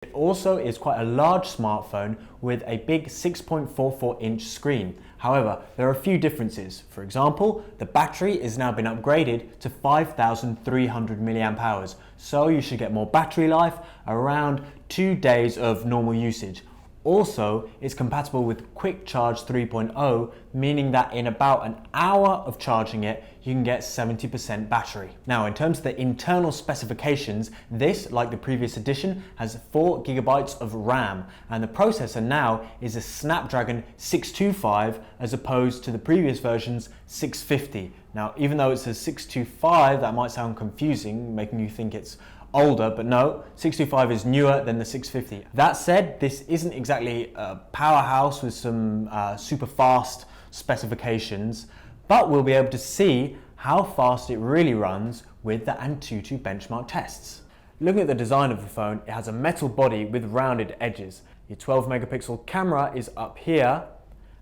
It also is quite a large smartphone with a big 6.44-inch screen. However, there are a few differences. For example, the battery has now been upgraded to 5,300 milliamp hours, so you should get more battery life, around 2 days of normal usage. Also, it's compatible with Quick Charge 3.0, meaning that in about an hour of charging it, you can get 70% battery. Now, in terms of the internal specifications, this, like the previous edition, has 4 GB of RAM, and the processor now is a Snapdragon 625 as opposed to the previous version's 650. Now, even though it says 625, that might sound confusing, making you think it's older, but no, 625 is newer than the 650. That said, this isn't exactly a powerhouse with some super fast specifications, but we'll be able to see how fast it really runs with the Antutu benchmark tests. Looking at the design of the phone, it has a metal body with rounded edges. Your 12 megapixel camera is up here,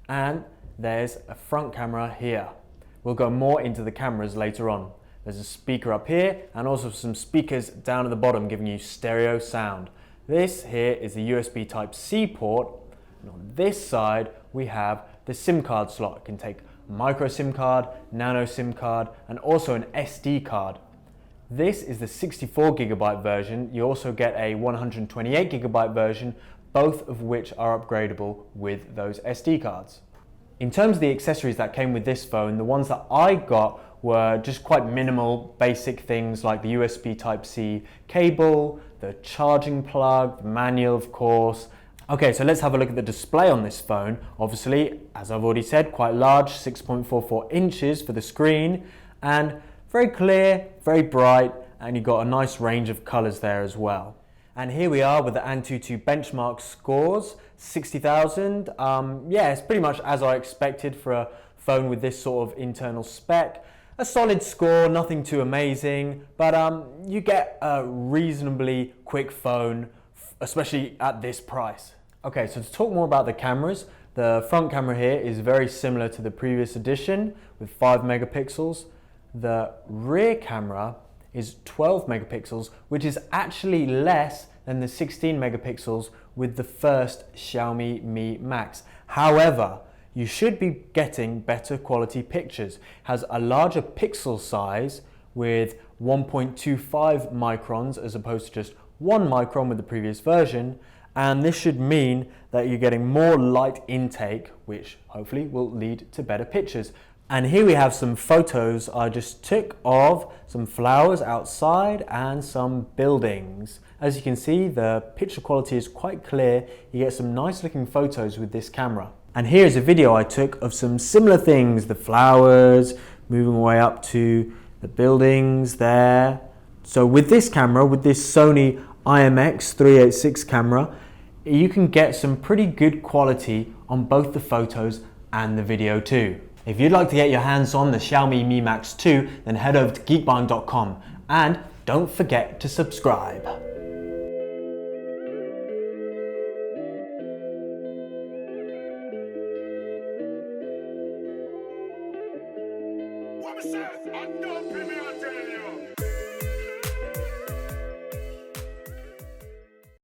and there's a front camera here. We'll go more into the cameras later on. There's a speaker up here and also some speakers down at the bottom giving you stereo sound. This here is the USB Type-C port, and on this side we have the SIM card slot. It can take micro SIM card, nano SIM card, and also an SD card. This is the 64 GB version. You also get a 128 GB version, both of which are upgradable with those SD cards. In terms of the accessories that came with this phone, the ones that I got were just quite minimal, basic things like the USB Type-C cable, the charging plug, the manual of course. Okay, so let's have a look at the display on this phone. Obviously, as I've already said, quite large, 6.44 inches for the screen, and very clear, very bright, and you've got a nice range of colors there as well. And here we are with the Antutu benchmark scores, 60,000. Yeah, it's pretty much as I expected for a phone with this sort of internal spec. A solid score, nothing too amazing, but you get a reasonably quick phone, especially at this price. Okay, so to talk more about the cameras, the front camera here is very similar to the previous edition with 5 megapixels. The rear camera is 12 megapixels, which is actually less than the 16 megapixels with the first Xiaomi Mi Max. However, you should be getting better quality pictures. It has a larger pixel size with 1.25 microns as opposed to just 1 micron with the previous version, and this should mean that you're getting more light intake, which hopefully will lead to better pictures. And here we have some photos I just took of some flowers outside and some buildings. As you can see, the picture quality is quite clear. You get some nice looking photos with this camera. And here's a video I took of some similar things, the flowers, moving away up to the buildings there. So with this camera, with this Sony IMX386 camera, you can get some pretty good quality on both the photos and the video too. If you'd like to get your hands on the Xiaomi Mi Max 2, then head over to geekbuying.com and don't forget to subscribe. What me say? I don't feel me, I tell you.